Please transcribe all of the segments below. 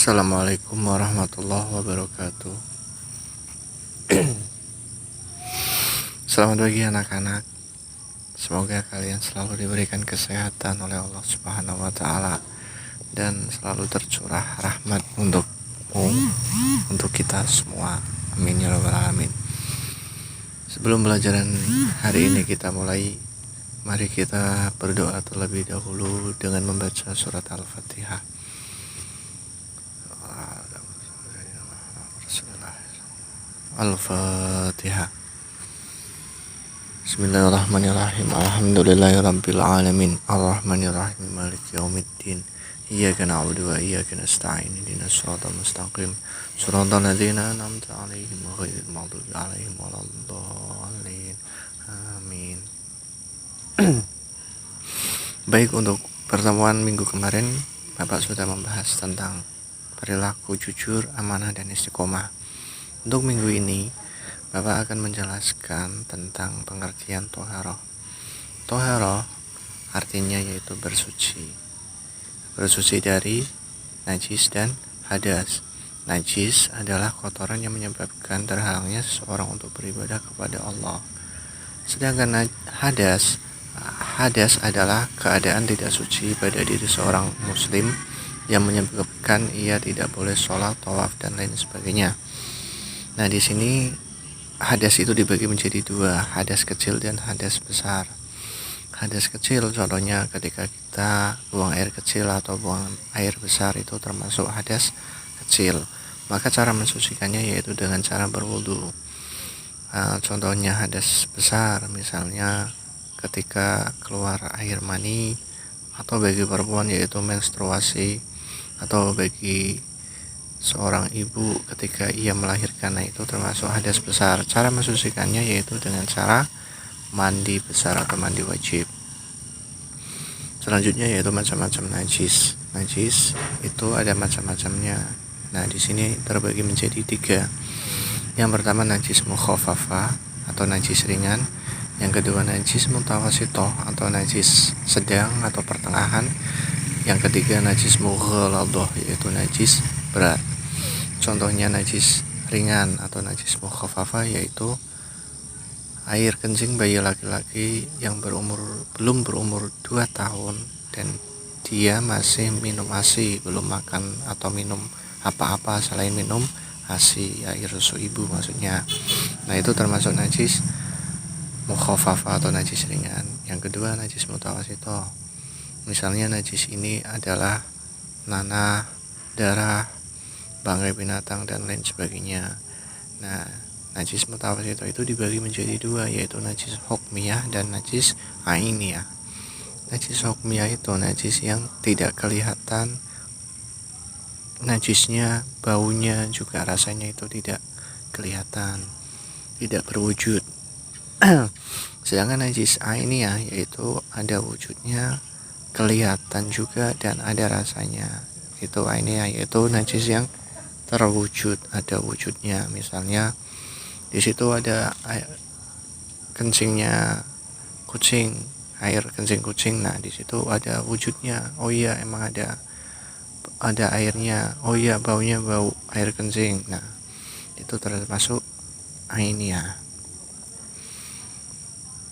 Assalamualaikum warahmatullahi wabarakatuh. Selamat pagi anak-anak. Semoga kalian selalu diberikan kesehatan oleh Allah Subhanahu wa taala dan selalu tercurah rahmat untuk kita semua. Amin ya rabbal alamin. Sebelum pelajaran hari ini kita mulai, mari kita berdoa terlebih dahulu dengan membaca surat Al-Fatihah. Al-Fatihah. Bismillahirrahmanirrahim. Alhamdulillahirabbil alamin. Arrahmanirrahim. Maliki yaumiddin. Iyyaka na'budu wa iyyaka nasta'in. Ihdinas siratal mustaqim. Shiratal ladzina an'amta 'alaihim ghairil maghdubi 'alaihim waladdallin. Amin. Baik, untuk pertemuan minggu kemarin Bapak sudah membahas tentang perilaku jujur, amanah dan istiqomah. Untuk minggu ini, Bapak akan menjelaskan tentang pengertian toharoh. Toharoh artinya yaitu bersuci. Bersuci dari najis dan hadas. Najis adalah kotoran yang menyebabkan terhalangnya seseorang untuk beribadah kepada Allah. Sedangkan hadas adalah keadaan tidak suci pada diri seorang muslim yang menyebabkan ia tidak boleh sholat, tawaf, dan lain sebagainya. Nah, di sini hadas itu dibagi menjadi dua, hadas kecil dan hadas besar. Hadas kecil contohnya ketika kita buang air kecil atau buang air besar, itu termasuk hadas kecil. Maka cara mensucikannya yaitu dengan cara berwudu. Contohnya hadas besar misalnya ketika keluar air mani, atau bagi perempuan yaitu menstruasi, atau bagi seorang ibu ketika ia melahirkan, itu termasuk hadas besar. Cara mensucikannya yaitu dengan cara mandi besar atau mandi wajib. Selanjutnya yaitu macam-macam najis. Najis itu ada macam-macamnya. Nah, di sini terbagi menjadi tiga. Yang pertama najis mukhafafah atau najis ringan. Yang kedua najis mutawasitoh atau najis sedang atau pertengahan. Yang ketiga najis mughaladhah yaitu najis berat. Contohnya najis ringan atau najis mukhafafah yaitu air kencing bayi laki-laki yang belum berumur 2 tahun dan dia masih minum ASI, belum makan atau minum apa-apa selain minum ASI, air susu ibu maksudnya. Nah, itu termasuk najis mukhafafah atau najis ringan. Yang kedua najis mutawasitoh. Misalnya najis ini adalah nanah, darah, bangkai binatang, dan lain sebagainya. Nah, najis mutawasitoh itu dibagi menjadi dua, yaitu najis hukmiyah dan najis ainiyah. Najis hukmiyah itu najis yang tidak kelihatan najisnya, baunya juga rasanya itu tidak kelihatan, tidak berwujud. Sedangkan najis ainiyah yaitu ada wujudnya, kelihatan juga, dan ada rasanya. Itu ainiyah yaitu najis yang terwujud, ada wujudnya. Misalnya di situ ada air kencingnya kucing, air kencing kucing. Nah, di situ ada wujudnya. Oh iya, emang ada airnya. Oh iya, baunya bau air kencing. Nah, itu termasuk ainiyah.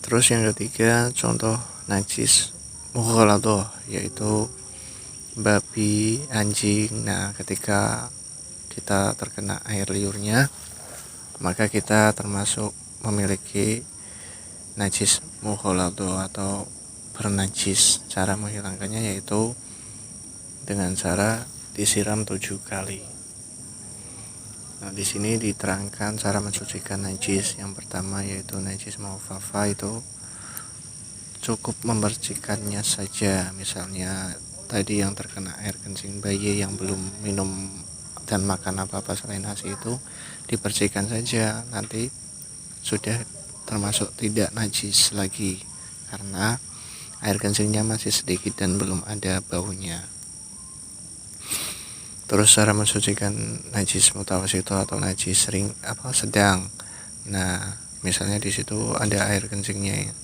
Terus yang ketiga contoh najis mughaladhah yaitu babi, anjing. Nah, ketika kita terkena air liurnya, maka kita termasuk memiliki najis mughaladhah atau bernajis. Cara menghilangkannya yaitu dengan cara disiram 7 kali. Nah, di sini diterangkan cara mensucikan najis. Yang pertama yaitu najis mukhafafah, itu cukup membersihkannya saja. Misalnya tadi yang terkena air kencing bayi yang belum minum dan makan apa-apa selain ASI, itu dibersihkan saja, nanti sudah termasuk tidak najis lagi karena air kencingnya masih sedikit dan belum ada baunya. Terus cara mensucikan najis mutawasitoh atau najis sedang. Nah, misalnya di situ ada air kencingnya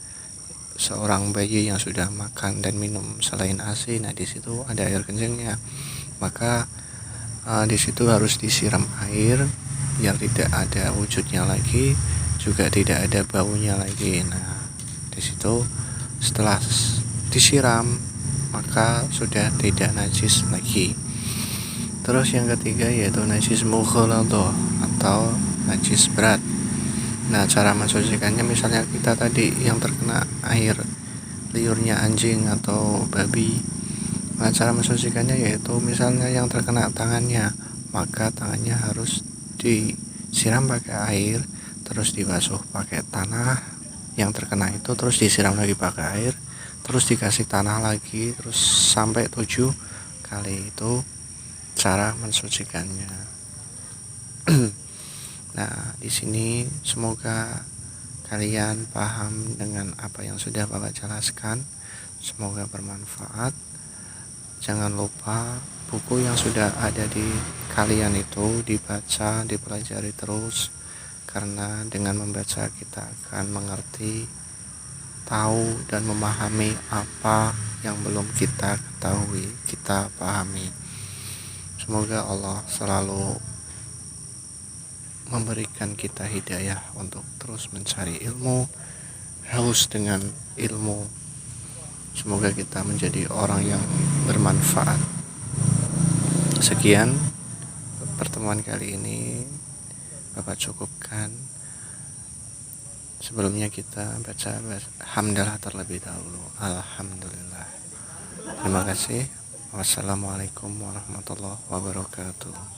seorang bayi yang sudah makan dan minum selain ASI. Nah, di situ ada air kencingnya, maka Di situ harus disiram air biar tidak ada wujudnya lagi, juga tidak ada baunya lagi. Nah, di situ setelah disiram maka sudah tidak najis lagi. Terus yang ketiga yaitu najis mughalladhah atau najis berat. Nah, cara mensucikannya misalnya kita tadi yang terkena air liurnya anjing atau babi. Nah, cara mensucikannya yaitu misalnya yang terkena tangannya, maka tangannya harus disiram pakai air, terus dibasuh pakai tanah yang terkena itu, terus disiram lagi pakai air, terus dikasih tanah lagi, terus sampai 7 kali. Itu cara mensucikannya. Nah, di sini semoga kalian paham dengan apa yang sudah Bapak jelaskan. Semoga bermanfaat. Jangan lupa buku yang sudah ada di kalian itu dibaca, dipelajari terus, karena dengan membaca kita akan mengerti, tahu dan memahami apa yang belum kita ketahui, kita pahami. Semoga Allah selalu memberikan kita hidayah untuk terus mencari ilmu, haus dengan ilmu. Semoga kita menjadi orang yang bermanfaat. Sekian pertemuan kali ini Bapak cukupkan. Sebelumnya kita baca hamdalah terlebih dahulu. Alhamdulillah. Terima kasih. Wassalamualaikum warahmatullahi wabarakatuh.